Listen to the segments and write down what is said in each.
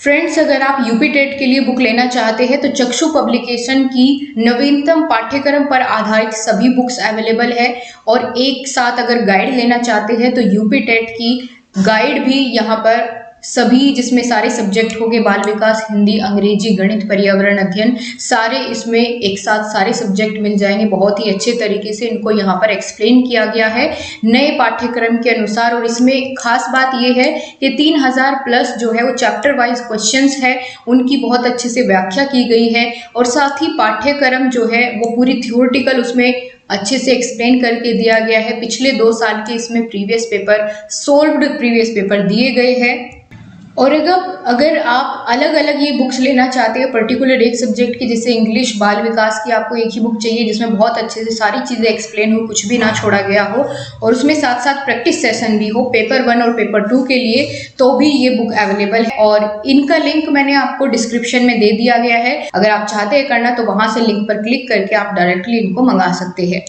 Friends, अगर आप UP TET के लिए बुक लेना चाहते हैं तो चक्षु पब्लिकेशन की नवीनतम पाठ्यक्रम पर आधारित सभी बुक्स अवेलेबल है। और एक साथ अगर गाइड लेना चाहते हैं तो यूपी टेट की गाइड भी यहाँ पर सभी, जिसमें सारे सब्जेक्ट हो गए, बाल विकास, हिंदी, अंग्रेजी, गणित, पर्यावरण अध्ययन, सारे इसमें एक साथ सारे सब्जेक्ट मिल जाएंगे। बहुत ही अच्छे तरीके से इनको यहाँ पर एक्सप्लेन किया गया है नए पाठ्यक्रम के अनुसार। और इसमें खास बात यह है कि 3000 प्लस जो है वो चैप्टर वाइज क्वेश्चंस है, उनकी बहुत अच्छे से व्याख्या की गई है। और साथ ही पाठ्यक्रम जो है वो पूरी थ्योरेटिकल उसमें अच्छे से एक्सप्लेन करके दिया गया है। पिछले 2 साल के इसमें previous paper, solved previous paper दिए गए हैं। और अगर आप अलग अलग ये बुक्स लेना चाहते हैं पर्टिकुलर एक सब्जेक्ट की, जैसे इंग्लिश, बाल विकास की, आपको एक ही बुक चाहिए जिसमें बहुत अच्छे से सारी चीज़ें एक्सप्लेन हो, कुछ भी ना छोड़ा गया हो, और उसमें साथ साथ प्रैक्टिस सेशन भी हो पेपर 1 और पेपर 2 के लिए, तो भी ये बुक अवेलेबल है। और इनका लिंक मैंने आपको डिस्क्रिप्शन में दे दिया गया है। अगर आप चाहते हैं करना तो वहां से लिंक पर क्लिक करके आप डायरेक्टली इनको मंगा सकते हैं।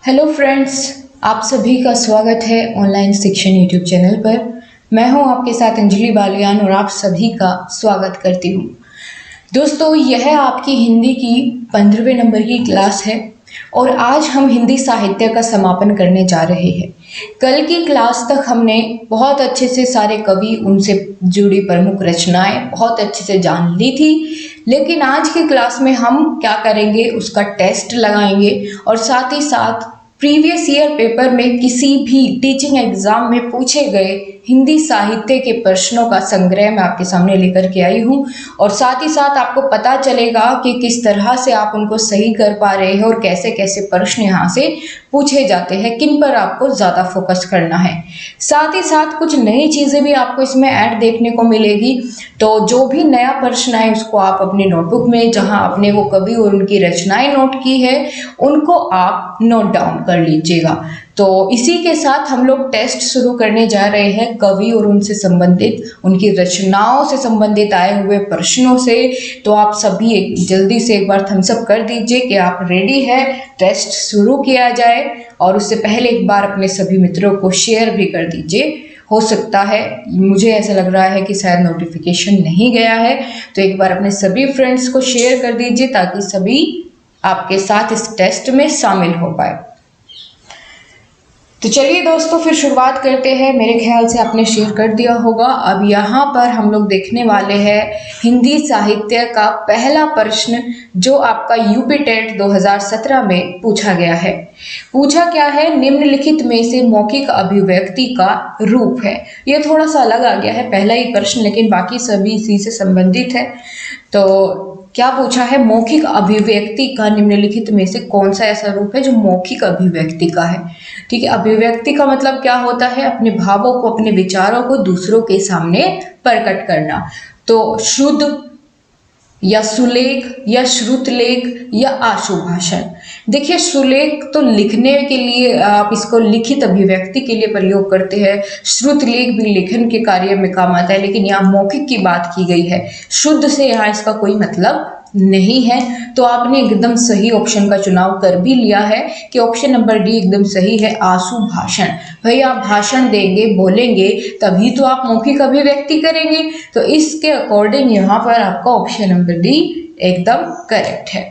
हेलो फ्रेंड्स, आप सभी का स्वागत है ऑनलाइन शिक्षण यूट्यूब चैनल पर। मैं हूं आपके साथ अंजलि बालियान और आप सभी का स्वागत करती हूं। दोस्तों, यह आपकी हिंदी की 15वें नंबर की क्लास है और आज हम हिंदी साहित्य का समापन करने जा रहे हैं। कल की क्लास तक हमने बहुत अच्छे से सारे कवि, उनसे जुड़ी प्रमुख रचनाएं बहुत अच्छे से जान ली थी, लेकिन आज की क्लास में हम क्या करेंगे, उसका टेस्ट लगाएंगे और साथ ही साथ प्रीवियस ईयर पेपर में किसी भी टीचिंग एग्जाम में पूछे गए हिंदी साहित्य के प्रश्नों का संग्रह मैं आपके सामने लेकर के आई हूँ। और साथ ही साथ आपको पता चलेगा कि किस तरह से आप उनको सही कर पा रहे हैं और कैसे कैसे प्रश्न यहाँ से पूछे जाते हैं, किन पर आपको ज़्यादा फोकस करना है। साथ ही साथ कुछ नई चीज़ें भी आपको इसमें ऐड देखने को मिलेगी। तो जो भी नया प्रश्न है उसको आप अपनी नोटबुक में, जहाँ आपने वो कवि और उनकी रचनाएं नोट की है, उनको आप नोट डाउन कर लीजिएगा। तो इसी के साथ हम लोग टेस्ट शुरू करने जा रहे हैं कवि और उनसे संबंधित, उनकी रचनाओं से संबंधित आए हुए प्रश्नों से। तो आप सभी जल्दी से एक बार थम्स अप कर दीजिए कि आप रेडी है, टेस्ट शुरू किया जाए। और उससे पहले एक बार अपने सभी मित्रों को शेयर भी कर दीजिए। हो सकता है, मुझे ऐसा लग रहा है कि शायद नोटिफिकेशन नहीं गया है, तो एक बार अपने सभी फ्रेंड्स को शेयर कर दीजिए ताकि सभी आपके साथ इस टेस्ट में शामिल हो पाए। तो चलिए दोस्तों, फिर शुरुआत करते हैं। मेरे ख्याल से आपने शेयर कर दिया होगा। अब यहाँ पर हम लोग देखने वाले हैं हिंदी साहित्य का पहला प्रश्न, जो आपका यूपी टेट 2017 में पूछा गया है। पूछा क्या है, निम्नलिखित में से मौखिक अभिव्यक्ति का रूप है। ये थोड़ा सा अलग आ गया है पहला ही प्रश्न, लेकिन बाकी सभी इसी से संबंधित है। तो क्या पूछा है, मौखिक अभिव्यक्ति का निम्नलिखित में से कौन सा ऐसा रूप है जो मौखिक अभिव्यक्ति का है। ठीक है, अभिव्यक्ति का मतलब क्या होता है, अपने भावों को, अपने विचारों को दूसरों के सामने प्रकट करना। तो शुद्ध या सुलेख या श्रुतलेख या आशु भाषण। देखिए, सुलेख तो लिखने के लिए आप इसको लिखित अभिव्यक्ति के लिए प्रयोग करते हैं, श्रुतलेख भी लेखन के कार्य में काम आता है, लेकिन यहाँ मौखिक की बात की गई है। शुद्ध से यहाँ इसका कोई मतलब नहीं है। तो आपने एकदम सही ऑप्शन का चुनाव कर भी लिया है कि ऑप्शन नंबर डी एकदम सही है, आशु भाषण। भाई, आप भाषण देंगे, बोलेंगे, तभी तो आप मौखिक अभिव्यक्ति करेंगे। तो इसके अकॉर्डिंग यहाँ पर आपका ऑप्शन नंबर डी एकदम करेक्ट है।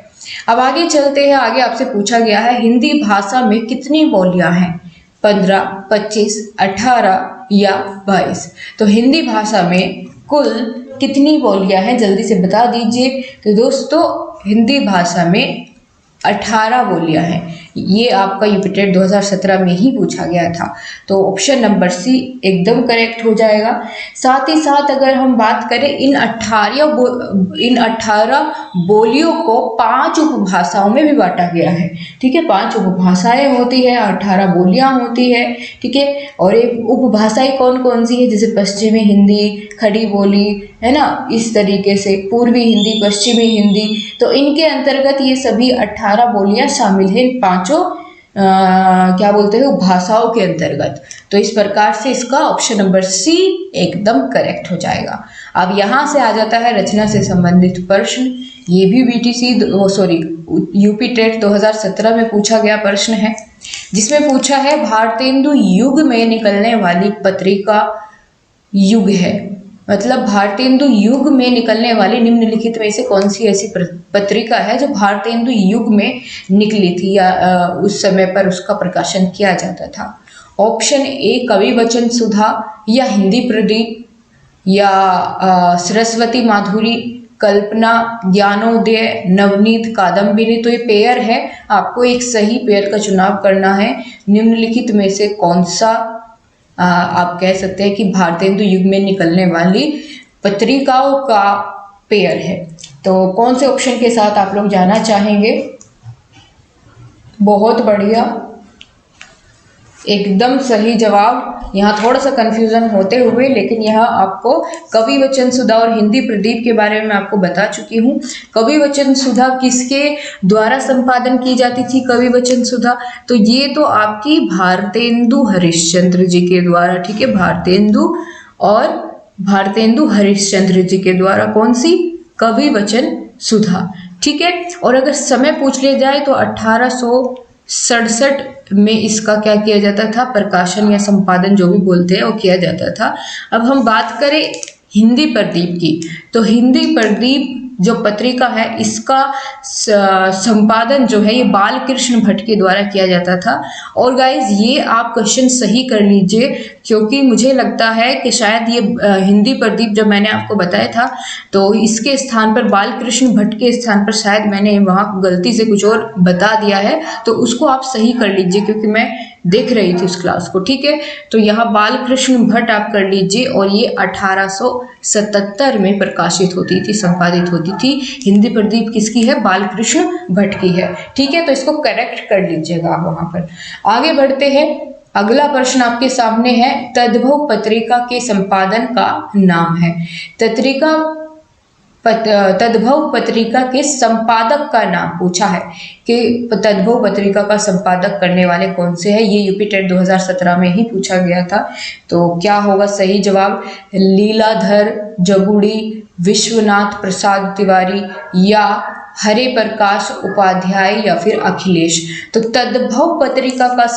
अब आगे चलते हैं। आगे आपसे पूछा गया है हिंदी भाषा में कितनी बोलियां हैं, 15, 25, 18 या 22। तो हिंदी भाषा में कुल कितनी बोलियां हैं, जल्दी से बता दीजिए। तो दोस्तों, हिंदी भाषा में 18 बोलियां हैं। ये आपका यूपी टेट 2017 में ही पूछा गया था। तो ऑप्शन नंबर सी एकदम करेक्ट हो जाएगा। साथ ही साथ अगर हम बात करें, इन 18 बोलियों को 5 उपभाषाओं में भी बांटा गया है। ठीक है, 5 उपभाषाएं होती है, 18 बोलियां होती है। ठीक है, और ये उपभाषाएं कौन कौन सी है, जैसे पश्चिमी हिंदी, खड़ी बोली, है ना, इस तरीके से पूर्वी हिंदी, पश्चिमी हिंदी। तो इनके अंतर्गत ये सभी 18 बोलियां शामिल हैं, पांचों क्या बोलते हैं, भाषाओं के अंतर्गत। तो इस प्रकार से इसका ऑप्शन नंबर सी एकदम करेक्ट हो जाएगा। अब यहाँ से आ जाता है रचना से संबंधित प्रश्न। ये भी यूपी टेट 2017 में पूछा गया प्रश्न है, जिसमें पूछा है भारतेंदु युग में निकलने वाली पत्रिका युग है, मतलब भारतेंदु युग में निकलने वाली निम्नलिखित में से कौन सी ऐसी पत्रिका है जो भारतेंदु युग में निकली थी या उस समय पर उसका प्रकाशन किया जाता था। ऑप्शन ए कवि वचन सुधा या हिंदी प्रदीप या सरस्वती माधुरी, कल्पना, ज्ञानोदय, नवनीत, कादम्बिनी। तो ये पेयर है, आपको एक सही पेयर का चुनाव करना है। निम्नलिखित में से कौन सा आप कह सकते हैं कि भारतेंदु युग में निकलने वाली पत्रिकाओं का पेयर है। तो कौन से ऑप्शन के साथ आप लोग जाना चाहेंगे? बहुत बढ़िया, एकदम सही जवाब। यहाँ थोड़ा सा कंफ्यूजन होते हुए, लेकिन यहाँ आपको कवि वचन सुधा और हिंदी प्रदीप के बारे में आपको बता चुकी हूँ। कवि वचन सुधा किसके द्वारा संपादन की जाती थी? कवि वचन सुधा तो ये तो आपकी भारतेंदु हरिश्चंद्र जी के द्वारा, ठीक है, भारतेंदु हरिश्चंद्र जी के द्वारा कौन सी? कवि वचन सुधा, ठीक है। और अगर समय पूछ लिया जाए तो 1867 में इसका क्या किया जाता था? प्रकाशन या संपादन जो भी बोलते हैं वो किया जाता था। अब हम बात करें हिंदी प्रदीप की, तो हिंदी प्रदीप जो पत्रिका है इसका संपादन जो है ये बाल कृष्ण भट्ट के द्वारा किया जाता था। और गाइज ये आप क्वेश्चन सही कर लीजिए, क्योंकि मुझे लगता है कि शायद ये हिंदी प्रदीप जब मैंने आपको बताया था तो इसके स्थान पर बाल कृष्ण भट्ट के स्थान पर शायद मैंने वहाँ गलती से कुछ और बता दिया है, तो उसको आप सही कर लीजिए, क्योंकि मैं देख रही थी उस क्लास को, ठीक है। तो यहाँ बाल कृष्ण भट्ट आप कर लीजिए, और ये 1877 में प्रकाशित होती थी, संपादित होती थी। हिंदी प्रदीप किसकी है? बाल कृष्ण भट्ट की है, ठीक है। तो इसको करेक्ट कर लीजिएगा आप वहां पर। आगे बढ़ते हैं, अगला प्रश्न आपके सामने है, तद्भव पत्रिका के संपादन का नाम है। तद्भव पत्रिका के संपादक का नाम पूछा है कि तद्भव पत्रिका का संपादक करने वाले कौन से हैं। ये यूपी टेट 2017 में ही पूछा गया था। तो क्या होगा सही जवाब? लीलाधर जगुड़ी, विश्वनाथ प्रसाद तिवारी या हरे प्रकाश उपाध्याय या फिर अखिलेश। तो तद्भव पत्रिका का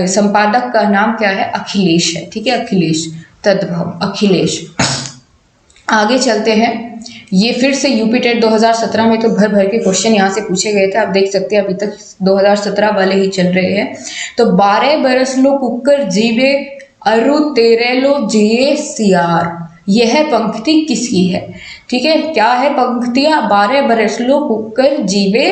संपादक का नाम क्या है? अखिलेश है, ठीक है, अखिलेश, तद्भव, अखिलेश। आगे चलते हैं, ये फिर से यूपी टेट 2017 में तो भर भर के क्वेश्चन यहाँ से पूछे गए थे, आप देख सकते हैं अभी तक 2017 वाले ही चल रहे हैं। तो 12 बरस लो कुकर जीवे अरु 13 लो जिए सियार, यह पंक्ति किसकी है? ठीक है, क्या है पंक्तियां? 12 बरस लो कुकर जीवे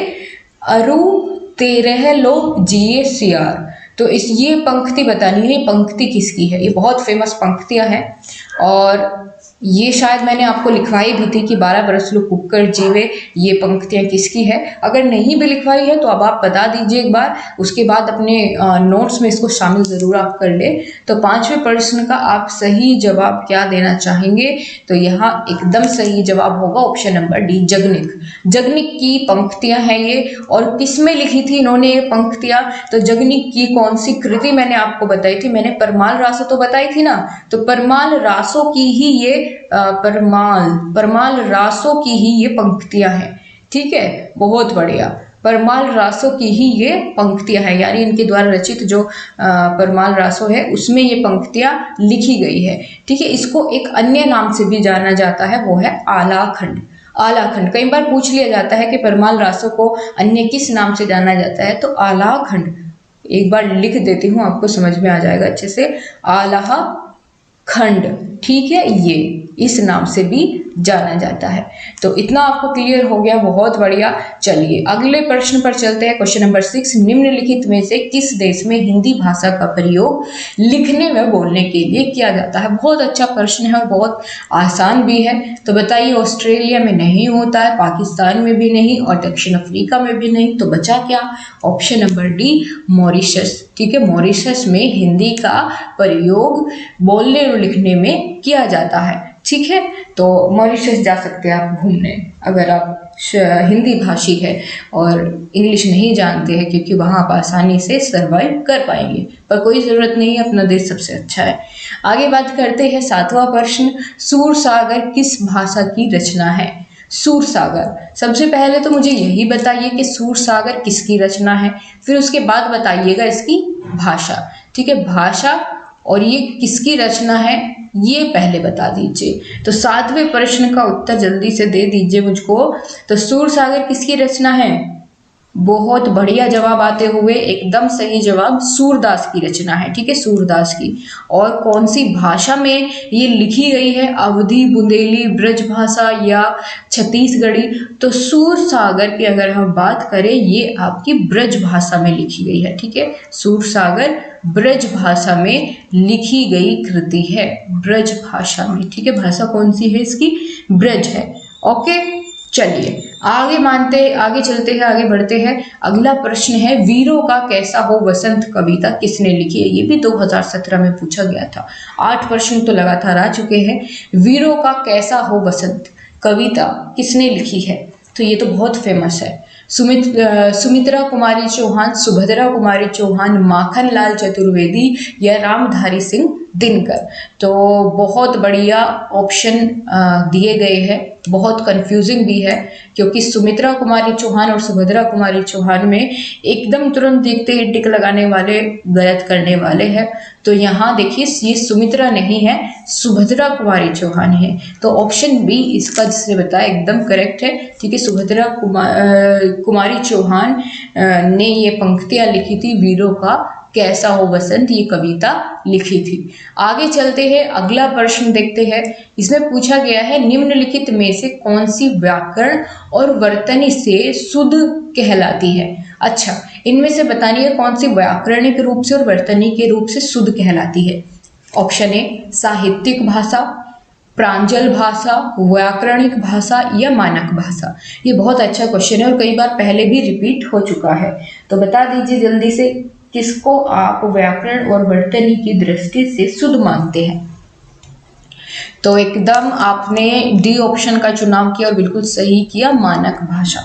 अरु 13 लो जिए सियार। तो ये पंक्ति बतानी है, ये पंक्ति किसकी है? ये बहुत फेमस पंक्तियां हैं, और ये शायद मैंने आपको लिखवाई भी थी कि 12 बरस लो कुकर जीवे, ये पंक्तियां किसकी है। अगर नहीं भी लिखवाई है तो अब आप बता दीजिए एक बार, उसके बाद अपने नोट्स में इसको शामिल ज़रूर आप कर ले। तो 5वें प्रश्न का आप सही जवाब क्या देना चाहेंगे? तो यहाँ एकदम सही जवाब होगा option number D, Jagnik. Jagnik की पंक्तियां हैं ये, और किसमें लिखी थी इन्होंने ये पंक्तियां? तो जगनिक की कौन सी कृति मैंने आपको बताई थी? मैंने परमाल रासो तो बताई थी ना, तो परमाल रासो की ही ये परमाल रासो की ही ये पंक्तियां हैं, ठीक है, बहुत बढ़िया। परमाल रासो की ही ये पंक्तियां हैं, यानी इनके द्वारा रचित जो परमाल रासो है उसमें ये पंक्तियां लिखी गई है, ठीक है। इसको एक अन्य नाम से भी जाना जाता है, वो है आलाखंड। आलाखंड कई बार पूछ लिया जाता है कि परमाल रासो को अन्य किस नाम से जाना जाता है, तो आलाखंड। एक बार लिख देती हूँ, आपको समझ में आ जाएगा अच्छे से, आलाह खंड, ठीक है, ये इस नाम से भी जाना जाता है। तो इतना आपको क्लियर हो गया, बहुत बढ़िया। चलिए अगले प्रश्न पर चलते हैं, क्वेश्चन नंबर 6। निम्नलिखित में से किस देश में हिंदी भाषा का प्रयोग लिखने व बोलने के लिए किया जाता है? बहुत अच्छा प्रश्न है और बहुत आसान भी है। तो बताइए, ऑस्ट्रेलिया में नहीं होता है, पाकिस्तान में भी नहीं, और दक्षिण अफ्रीका में भी नहीं, तो बचा क्या? ऑप्शन नंबर डी, मॉरिशस, ठीक है। मॉरिशस में हिंदी का प्रयोग बोलने और लिखने में किया जाता है, ठीक है। तो मॉरिशस जा सकते हैं आप घूमने, अगर आप हिंदी भाषी है और इंग्लिश नहीं जानते हैं, क्योंकि वहाँ आप आसानी से सर्वाइव कर पाएंगे, पर कोई ज़रूरत नहीं है, अपना देश सबसे अच्छा है। आगे बात करते हैं, 7वां प्रश्न, सूरसागर किस भाषा की रचना है? सूरसागर, सबसे पहले तो मुझे यही बताइए कि सूरसागर किसकी रचना है, फिर उसके बाद बताइएगा इसकी भाषा, ठीक है। भाषा और ये किसकी रचना है ये पहले बता दीजिए। तो 7वें प्रश्न का उत्तर जल्दी से दे दीजिए मुझको। तो सूरसागर किसकी रचना है? बहुत बढ़िया जवाब आते हुए एकदम सही जवाब सूरदास की रचना है, ठीक है, सूरदास की। और कौन सी भाषा में ये लिखी गई है? अवधी, बुंदेली, ब्रज भाषा या छत्तीसगढ़ी? तो सूरसागर की अगर हम बात करें ये आपकी ब्रज भाषा में लिखी गई है, ठीक है। सूरसागर ब्रज भाषा में लिखी गई कृति है, ब्रज भाषा में, ठीक है। भाषा कौन सी है इसकी? ब्रज है। ओके, चलिए आगे चलते हैं, आगे बढ़ते हैं। अगला प्रश्न है, वीरों का कैसा हो वसंत कविता किसने लिखी है? ये भी 2017 में पूछा गया था। 8 प्रश्न तो लगातार आ चुके हैं। वीरों का कैसा हो वसंत कविता किसने लिखी है? तो ये तो बहुत फेमस है। सुमित्रा कुमारी चौहान, सुभद्रा कुमारी चौहान, माखन लाल चतुर्वेदी या रामधारी सिंह दिनकर? तो बहुत बढ़िया ऑप्शन दिए गए हैं, बहुत कंफ्यूजिंग भी है क्योंकि सुमित्रा कुमारी चौहान और सुभद्रा कुमारी चौहान में एकदम तुरंत देखते ही टिक लगाने वाले गलत करने वाले हैं। तो यहाँ देखिए ये सुमित्रा नहीं है, सुभद्रा कुमारी चौहान है। तो ऑप्शन बी इसका जिसने बताया एकदम करेक्ट है, ठीक है। सुभद्रा कुमारी चौहान ने ये पंक्तियां लिखी थी, वीरों का कैसा हो वसंत ये कविता लिखी थी। आगे चलते हैं, अगला प्रश्न देखते हैं। इसमें पूछा गया है, निम्नलिखित में से कौन सी व्याकरण और वर्तनी से शुद्ध कहलाती है? अच्छा, इनमें से बतानी है कौन सी व्याकरणिक रूप से और वर्तनी के रूप से शुद्ध कहलाती है। ऑप्शन ए साहित्यिक भाषा, प्रांजल भाषा, व्याकरणिक भाषा या मानक भाषा। ये बहुत अच्छा क्वेश्चन है और कई बार पहले भी रिपीट हो चुका है। तो बता दीजिए जल्दी से, किसको आप व्याकरण और वर्तनी की दृष्टि से शुद्ध मानते हैं? तो एकदम आपने डी ऑप्शन का चुनाव किया और बिल्कुल सही किया, मानक भाषा,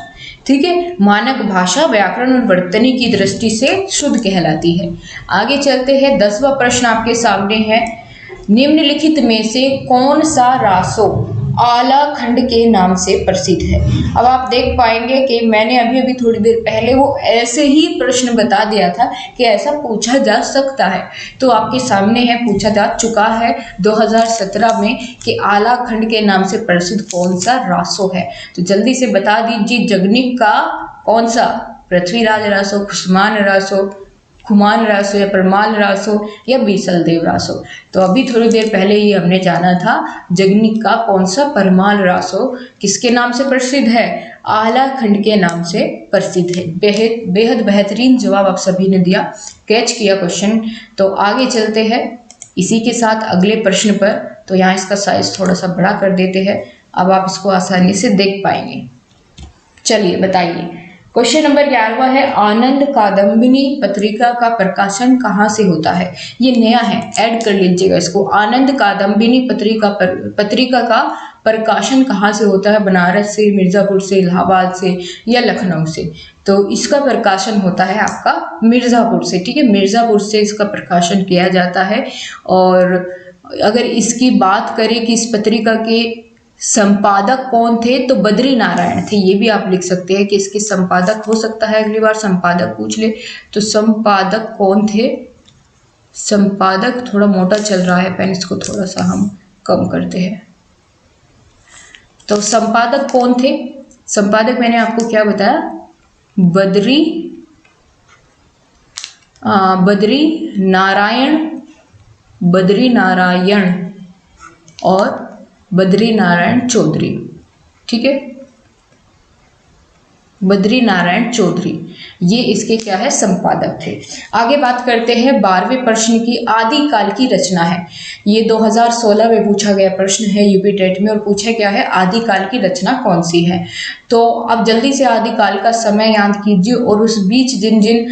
ठीक है। मानक भाषा व्याकरण और वर्तनी की दृष्टि से शुद्ध कहलाती है। आगे चलते हैं, 10वां प्रश्न आपके सामने है, निम्नलिखित में से कौन सा रासो आला खंड के नाम से प्रसिद्ध है? अब आप देख पाएंगे कि मैंने अभी थोड़ी देर पहले वो ऐसे ही प्रश्न बता दिया था कि ऐसा पूछा जा सकता है। तो आपके सामने है, पूछा जा चुका है 2017 में कि आला खंड के नाम से प्रसिद्ध कौन सा रासो है। तो जल्दी से बता दीजिए, जगनिक का कौन सा? पृथ्वीराज रासो, खुमान रासो या परमाल रासो या बीसल देव रासो? तो अभी थोड़ी देर पहले ही हमने जाना था जगनिक का कौन सा परमाल रासो किसके नाम से प्रसिद्ध है? आला खंड के नाम से प्रसिद्ध है। बेहद बेहतरीन जवाब आप सभी ने दिया, कैच किया क्वेश्चन। तो आगे चलते हैं इसी के साथ अगले प्रश्न पर। तो यहाँ इसका साइज थोड़ा सा बड़ा कर देते हैं, अब आप इसको आसानी से देख पाएंगे। चलिए बताइए, क्वेश्चन नंबर 11वां है, आनंद कादम्बिनी पत्रिका का प्रकाशन कहाँ से होता है? ये नया है, ऐड कर लीजिएगा इसको। आनंद कादम्बिनी पत्रिका का प्रकाशन कहाँ से होता है? बनारस से, मिर्जापुर से, इलाहाबाद से या लखनऊ से? तो इसका प्रकाशन होता है आपका मिर्जापुर से, ठीक है। मिर्जापुर से इसका प्रकाशन किया जाता है। और अगर इसकी बात करें कि इस पत्रिका के संपादक कौन थे, तो बद्री नारायण थे। ये भी आप लिख सकते हैं कि इसके संपादक हो सकता है अगली बार संपादक पूछ ले। तो संपादक कौन थे? संपादक थोड़ा मोटा चल रहा है पेन, इसको थोड़ा सा हम कम करते हैं। तो संपादक कौन थे? संपादक मैंने आपको क्या बताया? बद्री नारायण और बद्री नारायण चौधरी, ठीक है। बद्री नारायण चौधरी ये इसके क्या है? संपादक थे। आगे बात करते हैं 12वें प्रश्न की, आदिकाल की रचना है। ये 2016 में पूछा गया प्रश्न है यूपी टेट में और पूछा क्या है? आदिकाल की रचना कौन सी है? तो अब जल्दी से आदिकाल का समय याद कीजिए और उस बीच जिन जिन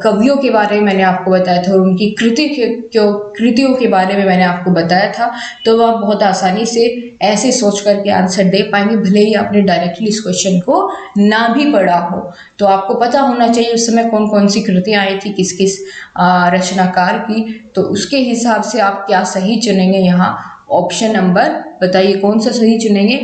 कवियों के बारे में मैंने आपको बताया था और उनकी कृतियों के बारे में मैंने आपको बताया था, तो आप बहुत आसानी से ऐसे सोच करके आंसर दे पाएंगे, भले ही आपने डायरेक्टली इस क्वेश्चन को ना भी पढ़ा हो। तो आपको पता होना चाहिए उस समय कौन कौन सी कृतियां आई थी, किस किस रचनाकार की। तो उसके हिसाब से आप क्या सही चुनेंगे? यहाँ ऑप्शन नंबर बताइए कौन सा सही चुनेंगे?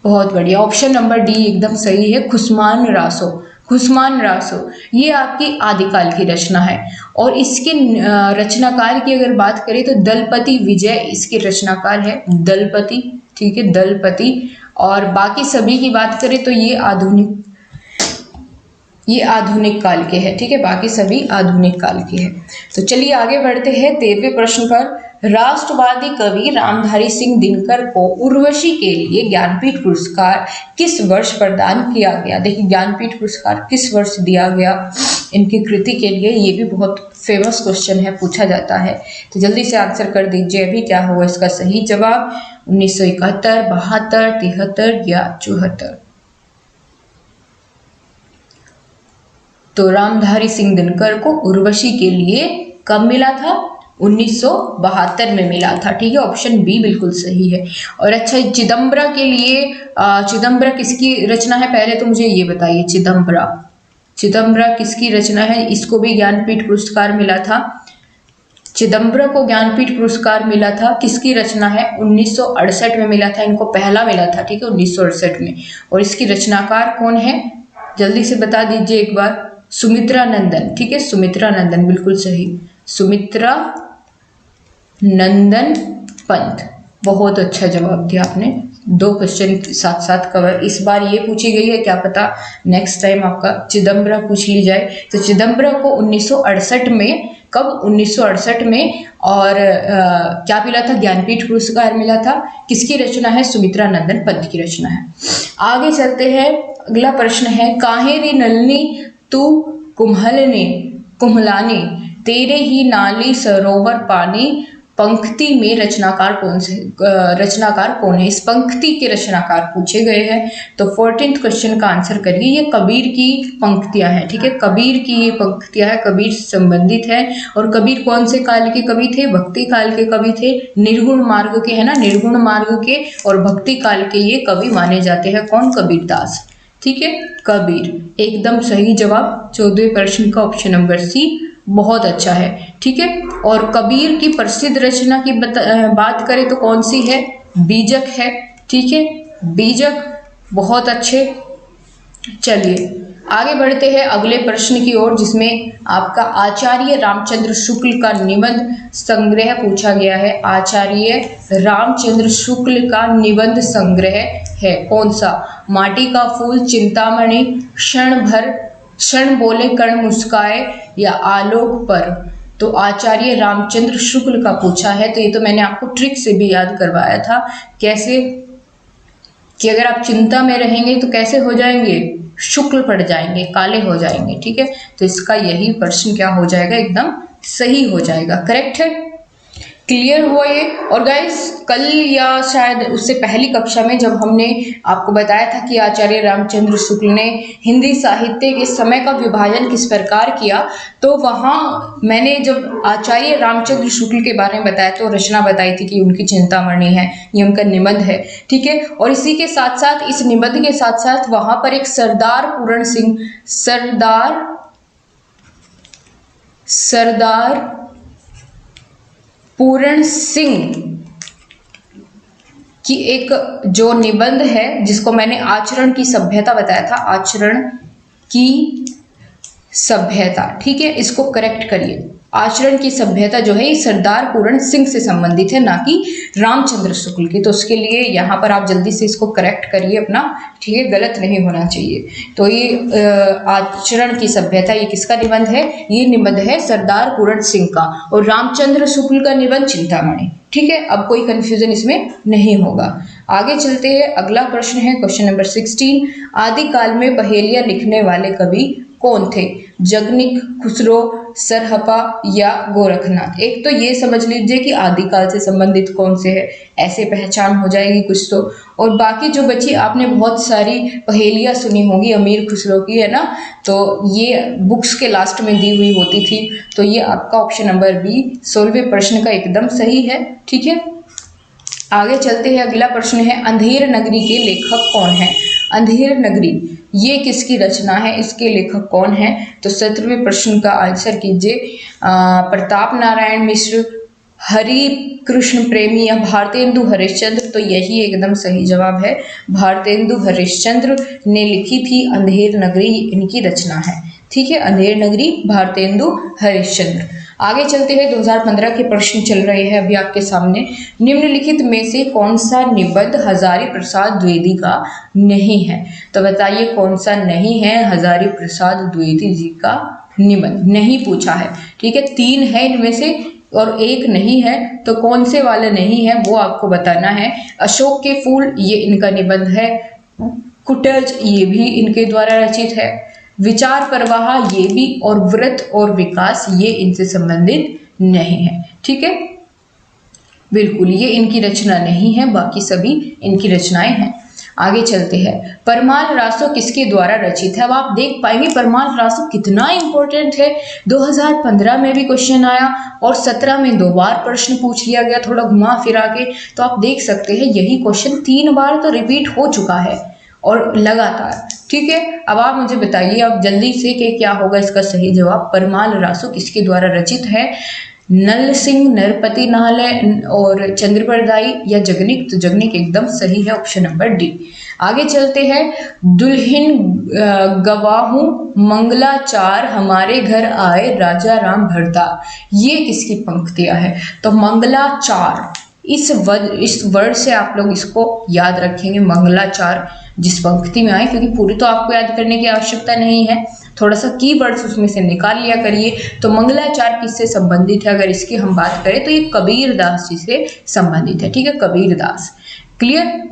बहुत बढ़िया, ऑप्शन नंबर डी एकदम सही है, खुस्मान रासो। खुस्मान रासो ये आपकी आदिकाल की रचना है। और इसके रचनाकार की अगर बात करें तो दलपति विजय इसके रचनाकार है, दलपति, ठीक है, दलपति। और बाकी सभी की बात करें तो ये आधुनिक काल के हैं, ठीक है, बाकी सभी आधुनिक काल के हैं। तो चलिए आगे बढ़ते हैं 13वें प्रश्न पर। राष्ट्रवादी कवि रामधारी सिंह दिनकर को उर्वशी के लिए ज्ञानपीठ पुरस्कार किस वर्ष प्रदान किया गया? देखिए ज्ञानपीठ पुरस्कार किस वर्ष दिया गया इनकी कृति के लिए, ये भी बहुत फेमस क्वेश्चन है, पूछा जाता है। तो जल्दी से आंसर कर दीजिए अभी, क्या होगा इसका सही जवाब? 1971, 72, 73 या 74? तो रामधारी सिंह दिनकर को उर्वशी के लिए कब मिला था? 1972 में मिला था, ठीक है, ऑप्शन बी बिल्कुल सही है। और अच्छा, चिदम्बरा के लिए चिदम्बरा किसकी रचना है? पहले तो मुझे ये बताइए, चिदम्बरा किसकी रचना है? इसको भी ज्ञानपीठ पुरस्कार मिला था। चिदम्बरा को ज्ञानपीठ पुरस्कार मिला था, किसकी रचना है? 1968 में मिला था, इनको पहला मिला था, ठीक है, 1968 में। और इसकी रचनाकार कौन है? जल्दी से बता दीजिए एक बार। सुमित्रा नंदन, ठीक है, सुमित्रा नंदन बिल्कुल सही, सुमित्रा नंदन पंत। बहुत अच्छा जवाब दिया आपने, 2 क्वेश्चन साथ साथ कवर। इस बार ये पूछी गई है, क्या पता नेक्स्ट टाइम आपका चिदम्बरा पूछ ली जाए। तो चिदम्बरा को 1968 में, कब? 1968 में। और क्या मिला था? ज्ञानपीठ पुरस्कार मिला था। किसकी रचना है? सुमित्रा नंदन पंत की रचना है। आगे चलते हैं, अगला प्रश्न है, काहेरी नलनी तू कुम्हलानी तेरे ही नाली सरोवर पानी पंक्ति में रचनाकार कौन है? इस पंक्ति के रचनाकार पूछे गए हैं। तो 14th क्वेश्चन का आंसर करिए। ये कबीर की पंक्तियां हैं, ठीक है, कबीर की ये पंक्तियां है, कबीर से संबंधित है। और कबीर कौन से काल के कवि थे? भक्ति काल के कवि थे, निर्गुण मार्ग के, है ना, निर्गुण मार्ग के और भक्ति काल के ये कवि माने जाते हैं। कौन? कबीरदास, ठीक है, कबीर एकदम सही जवाब। 14वें प्रश्न का ऑप्शन नंबर सी बहुत अच्छा है, ठीक है। और कबीर की प्रसिद्ध रचना की बात करें तो कौन सी है? बीजक है, ठीक है, बीजक, बहुत अच्छे। चलिए आगे बढ़ते हैं अगले प्रश्न की ओर, जिसमें आपका आचार्य रामचंद्र शुक्ल का निबंध संग्रह पूछा गया है। आचार्य रामचंद्र शुक्ल का निबंध संग्रह है कौन सा? माटी का फूल, चिंतामणि, क्षण बोले कण मुस्काए या आलोक पर? तो आचार्य रामचंद्र शुक्ल का पूछा है। तो ये तो मैंने आपको ट्रिक से भी याद करवाया था, कैसे कि अगर आप चिंता में रहेंगे तो कैसे हो जाएंगे? शुक्ल पड़ जाएंगे, काले हो जाएंगे, ठीक है। तो इसका यही प्रश्न क्या हो जाएगा? एकदम सही हो जाएगा, करेक्ट है। क्लियर हुआ ये? और गाइस कल या शायद उससे पहली कक्षा में जब हमने आपको बताया था कि आचार्य रामचंद्र शुक्ल ने हिंदी साहित्य के समय का विभाजन किस प्रकार किया, तो वहाँ मैंने जब आचार्य रामचंद्र शुक्ल के बारे में बताया तो रचना बताई थी कि उनकी चिंतामणि है, ये उनका निबंध है, ठीक है। और इसी के साथ साथ, इस निबंध के साथ साथ वहाँ पर एक सरदार पूरण सिंह की एक जो निबंध है, जिसको मैंने आचरण की सभ्यता बताया था, आचरण की सभ्यता, ठीक है, इसको करेक्ट करिए। आचरण की सभ्यता जो है ये सरदार पूरण सिंह से संबंधित है, ना कि रामचंद्र शुक्ल की। तो उसके लिए यहाँ पर आप जल्दी से इसको करेक्ट करिए अपना, ठीक है, गलत नहीं होना चाहिए। तो ये आचरण की सभ्यता ये किसका निबंध है? ये निबंध है सरदार पूरण सिंह का। और रामचंद्र शुक्ल का निबंध चिंतामणि, ठीक है। अब कोई कंफ्यूजन इसमें नहीं होगा। आगे चलते हैं, अगला प्रश्न है क्वेश्चन नंबर 16। आदिकाल में पहेलियां लिखने वाले कवि कौन थे? जगनिक, खुसरो, सरहपा या गोरखनाथ? एक तो ये समझ लीजिए कि आदिकाल से संबंधित कौन से है, ऐसे पहचान हो जाएगी कुछ तो। और बाकी जो बची, आपने बहुत सारी पहेलियां सुनी होगी अमीर खुसरो की, है ना, तो ये बुक्स के लास्ट में दी हुई होती थी। तो ये आपका ऑप्शन नंबर बी 16वें प्रश्न का एकदम सही है, ठीक है। आगे चलते हैं, अगला प्रश्न है अंधेर नगरी के लेखक कौन है? अंधेर नगरी ये किसकी रचना है, इसके लेखक कौन है? तो 17वें प्रश्न का आंसर कीजिए। प्रताप नारायण मिश्र, हरि कृष्ण प्रेमी या भारतेंदु हरिश्चंद्र, तो यही एकदम सही जवाब है। भारतेंदु हरिश्चंद्र ने लिखी थी अंधेर नगरी, इनकी रचना है। ठीक है, अंधेर नगरी भारतेंदु हरिश्चंद्र। आगे चलते हैं, 2015 के प्रश्न चल रहे हैं अभी आपके सामने। निम्नलिखित में से कौन सा निबंध हजारी प्रसाद द्विवेदी का नहीं है? तो बताइए कौन सा नहीं है हजारी प्रसाद द्विवेदी जी का निबंध? नहीं पूछा है, ठीक है। 3 है इनमें से और 1 नहीं है, तो कौन से वाला नहीं है वो आपको बताना है। अशोक के फूल, ये इनका निबंध है। कुटज, ये भी इनके द्वारा रचित है। विचार प्रवाह, ये भी, और व्रत और विकास, ये इनसे संबंधित नहीं है। ठीक है, बिल्कुल ये इनकी रचना नहीं है, बाकी सभी इनकी रचनाएं हैं। आगे चलते हैं, परमाल रासो किसके द्वारा रचित है? अब आप देख पाएंगे परमाल रासो कितना इंपॉर्टेंट है। 2015 में भी क्वेश्चन आया और 17 में 2 बार प्रश्न पूछ लिया गया, थोड़ा घुमा फिरा के। तो आप देख सकते हैं यही क्वेश्चन 3 बार तो रिपीट हो चुका है और लगातार। ठीक है, अब आप मुझे बताइए अब जल्दी से कि क्या होगा इसका सही जवाब। परमाल रासो किसके द्वारा रचित है? नल सिंह, नरपति नाहले और चंद्रप्रदाई या जगनिक? तो जगनिक एकदम सही है, ऑप्शन नंबर डी। आगे चलते हैं, दुल्हन गवाहू मंगलाचार हमारे घर आए राजा राम भरता, ये किसकी पंक्तियां है? तो मंगलाचार, इस वर्ड से आप लोग इसको याद रखेंगे, मंगलाचार जिस पंक्ति में आए, क्योंकि पूरी तो आपको याद करने की आवश्यकता नहीं है, थोड़ा सा कीवर्ड्स उसमें से निकाल लिया करिए। तो मंगलाचार किससे संबंधित है? अगर इसकी हम बात करें तो ये कबीरदास जी से संबंधित है। ठीक है, कबीरदास। क्लियर?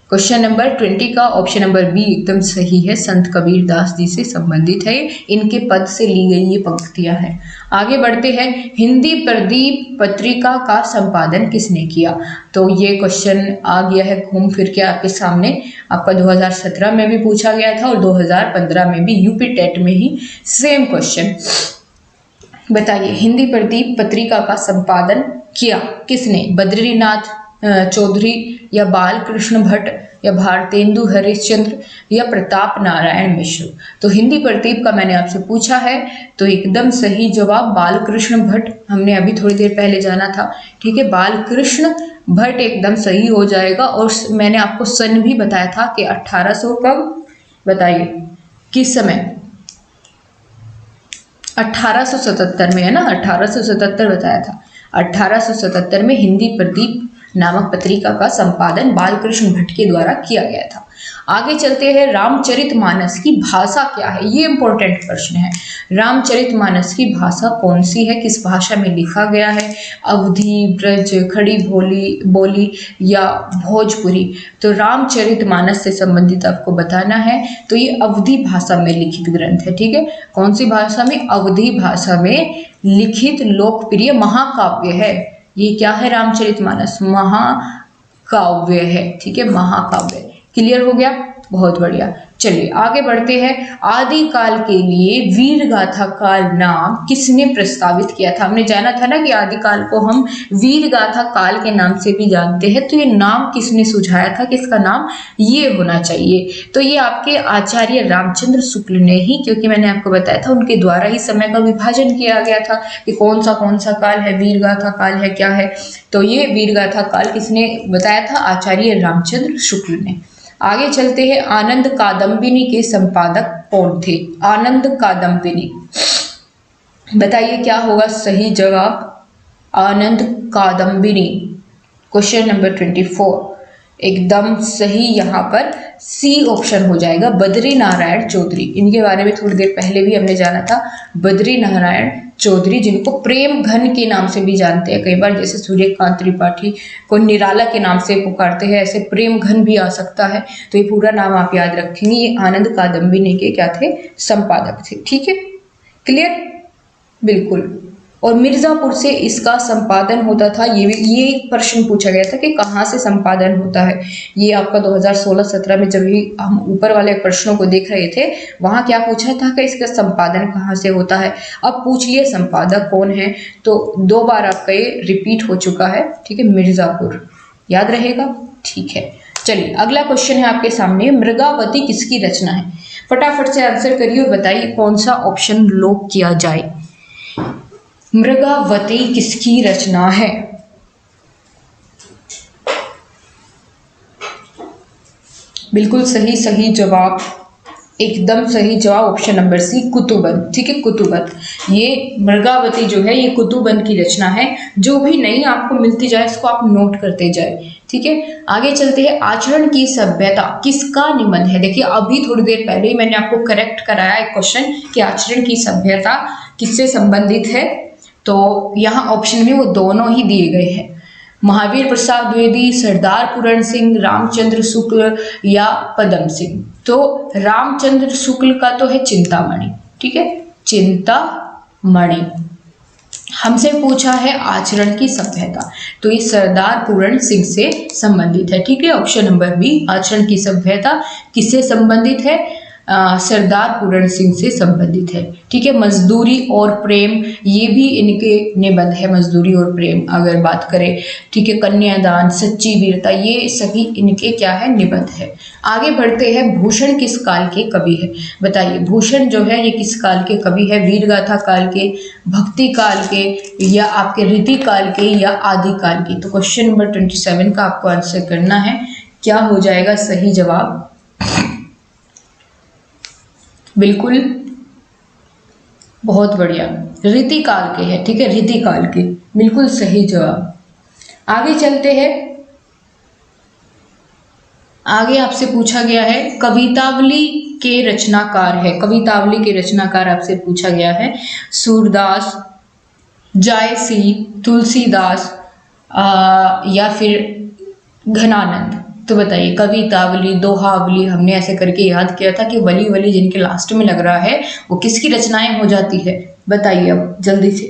क्वेश्चन नंबर 20 का ऑप्शन नंबर बी एकदम सही है, संत कबीरदास जी से संबंधित है, इनके पद से ली गई ये पंक्तियां हैं। आगे बढ़ते हैं, हिंदी प्रदीप पत्रिका का संपादन किसने किया? तो ये क्वेश्चन आ गया है घूम फिर के आपके सामने, आपका 2017 में भी पूछा गया था और 2015 में भी, यूपी टेट में ही सेम क्वेश्चन। बताइए हिंदी प्रदीप पत्रिका का संपादन किया किसने? बद्रीनाथ चौधरी या बालकृष्ण भट्ट या भारतेंदु हरिश्चंद्र या प्रताप नारायण मिश्र? तो हिंदी प्रदीप का मैंने आपसे पूछा है, तो एकदम सही जवाब बालकृष्ण भट्ट, हमने अभी थोड़ी देर पहले जाना था। ठीक है, बालकृष्ण भट्ट एकदम सही हो जाएगा। और मैंने आपको सन भी बताया था कि 1800 कब, बताइए किस समय? 1877 में, है ना, 1877 बताया था। 1877 में हिंदी प्रदीप नामक पत्रिका का संपादन बालकृष्ण भट्ट के द्वारा किया गया था। आगे चलते हैं, रामचरितमानस की भाषा क्या है? ये इंपॉर्टेंट प्रश्न है। रामचरितमानस की भाषा कौन सी है? किस भाषा में लिखा गया है? अवधी, ब्रज, खड़ी बोली या भोजपुरी? तो रामचरितमानस से संबंधित आपको बताना है, तो ये अवधी भाषा में लिखित ग्रंथ है। ठीक है, कौन सी भाषा में? अवधी भाषा में लिखित लोकप्रिय महाकाव्य है। ये क्या है? रामचरितमानस महाकाव्य है। ठीक है, महाकाव्य। क्लियर हो गया? बहुत बढ़िया। चलिए आगे बढ़ते हैं, आदिकाल के लिए वीर गाथा का नाम किसने प्रस्तावित किया था? हमने जाना था ना कि आदिकाल को हम वीर गाथा काल के नाम से भी जानते हैं, तो ये नाम किसने सुझाया था कि इसका नाम ये होना चाहिए? तो ये आपके आचार्य रामचंद्र शुक्ल ने ही, क्योंकि मैंने आपको बताया था उनके द्वारा ही समय का विभाजन किया गया था कि कौन सा काल है, वीर गाथा काल है, क्या है। तो ये वीर गाथा काल किसने बताया था? आचार्य रामचंद्र शुक्ल ने। आगे चलते हैं, आनंद कादम्बिनी के संपादक कौन थे? आनंद कादम्बिनी, बताइए क्या होगा सही जवाब? आनंद कादम्बिनी, क्वेश्चन नंबर 24 एकदम सही, यहाँ पर सी ऑप्शन हो जाएगा, बद्री नारायण चौधरी। इनके बारे में थोड़ी देर पहले भी हमने जाना था, बद्री नारायण चौधरी, जिनको प्रेम घन के नाम से भी जानते हैं कई बार, जैसे सूर्यकांत त्रिपाठी को निराला के नाम से पुकारते हैं, ऐसे प्रेम घन भी आ सकता है। तो ये पूरा नाम आप याद रखेंगे। ये आनंद कादम्बिनी के क्या थे? संपादक थे। ठीक है, क्लियर? बिल्कुल। और मिर्जापुर से इसका संपादन होता था। ये प्रश्न पूछा गया था कि कहाँ से संपादन होता है। ये आपका 2016-17 में जब भी हम ऊपर वाले प्रश्नों को देख रहे थे, वहाँ क्या पूछा था कि इसका संपादन कहाँ से होता है। अब पूछ लिए संपादक कौन है, तो 2 बार आपका ये रिपीट हो चुका है। ठीक है, मिर्जापुर, याद रहेगा। ठीक है, चलिए अगला क्वेश्चन है आपके सामने, मृगावती किसकी रचना है? फटाफट से आंसर करिए और बताइए कौन सा ऑप्शन लॉक किया जाए। मृगावती किसकी रचना है? बिल्कुल सही, सही जवाब, एकदम सही जवाब ऑप्शन नंबर सी, कुतुबन। ठीक है, कुतुबन। ये मृगावती जो है ये कुतुबन की रचना है। जो भी नई आपको मिलती जाए इसको आप नोट करते जाए। ठीक है, आगे चलते हैं। आचरण की सभ्यता किसका निबंध है? देखिए अभी थोड़ी देर पहले ही मैंने आपको करेक्ट कराया एक क्वेश्चन कि आचरण की सभ्यता किससे संबंधित है, तो यहाँ ऑप्शन में वो दोनों ही दिए गए हैं, महावीर प्रसाद द्विवेदी, सरदार पूरण सिंह, रामचंद्र शुक्ल या पदम सिंह। तो रामचंद्र शुक्ल का तो है चिंतामणि। ठीक है, चिंतामणि। हमसे पूछा है आचरण की सभ्यता, तो ये सरदार पूरण सिंह से संबंधित है। ठीक है, ऑप्शन नंबर बी, आचरण की सभ्यता किससे संबंधित है? सरदार पूरण सिंह से संबंधित है। ठीक है, मजदूरी और प्रेम, ये भी इनके निबंध है, मजदूरी और प्रेम अगर बात करें। ठीक है, कन्यादान, सच्ची वीरता, ये सभी इनके क्या है? निबंध है। आगे बढ़ते हैं। भूषण किस काल के कवि है? बताइए, भूषण जो है ये किस काल के कवि है? वीरगाथा काल के, भक्ति काल के, या आपके रीति काल के, या आदि काल के? तो क्वेश्चन नंबर 27 का आपको आंसर करना है। क्या हो जाएगा सही जवाब? बिल्कुल, बहुत बढ़िया, रीति काल के है। ठीक है, रीति काल के, बिल्कुल सही जवाब। आगे चलते हैं। आगे आपसे पूछा गया है कवितावली के रचनाकार है, कवितावली के रचनाकार आपसे पूछा गया है। सूरदास, जायसी, तुलसीदास या फिर घनानंद। तो बताइए, कवितावली, दोहावली, हमने ऐसे करके याद किया था कि वली वली जिनके लास्ट में लग रहा है वो किसकी रचनाएं हो जाती है? बताइए अब जल्दी से।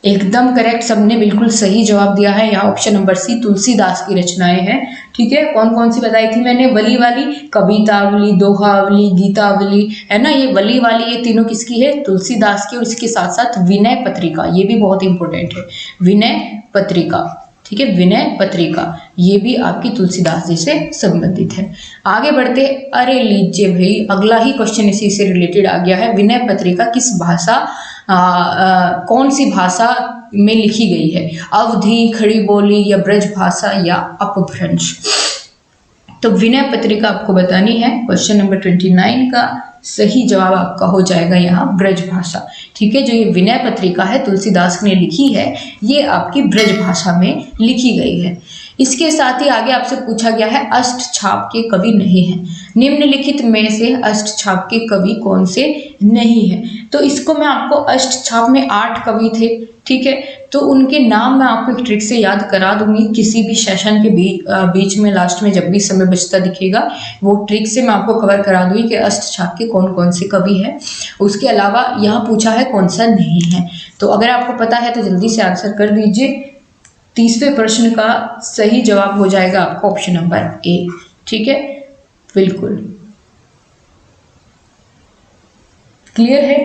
एकदम करेक्ट, सबने बिल्कुल सही जवाब दिया है। यहाँ ऑप्शन नंबर सी, तुलसीदास की रचनाएं हैं। ठीक है, कौन कौन सी बताई थी मैंने? वली वाली, कवितावली, दोहावली, गीतावली, है ना। ये वली वाली ये तीनों किसकी है? तुलसीदास की। और इसके साथ साथ विनय पत्रिका, ये भी बहुत इंपॉर्टेंट है, विनय पत्रिका। ठीक है, विनय पत्रिका, ये भी आपकी तुलसीदास जी से संबंधित है। आगे बढ़ते। अरे लीजिए भाई, अगला ही क्वेश्चन इसी से रिलेटेड आ गया है। विनय पत्रिका किस भाषा, कौन सी भाषा में लिखी गई है? अवधी, खड़ी बोली, या ब्रज भाषा, या अपभ्रंश? तो विनय पत्रिका आपको बतानी है। क्वेश्चन नंबर 29 का सही जवाब आपका हो जाएगा यहाँ ब्रज भाषा। ठीक है, जो ये विनय पत्रिका है तुलसीदास ने लिखी है, ये आपकी ब्रज भाषा में लिखी गई है। इसके साथ ही आगे आपसे पूछा गया है अष्ट छाप के कवि नहीं है। निम्नलिखित में से अष्ट छाप के कवि कौन से नहीं है? तो इसको मैं आपको, अष्ट छाप में 8 कवि थे। ठीक है, तो उनके नाम मैं आपको एक ट्रिक से याद करा दूंगी, किसी भी सेशन के बीच में, लास्ट में जब भी समय बचता दिखेगा, वो ट्रिक से मैं आपको कवर करा दूंगी कि अष्ट छाप के कौन कौन से कवि हैं। उसके अलावा यहाँ पूछा है कौन सा नहीं है, तो अगर आपको पता है तो जल्दी से आंसर कर दीजिए। 30वें प्रश्न का सही जवाब हो जाएगा आपका ऑप्शन नंबर ए। ठीक है, बिल्कुल क्लियर है।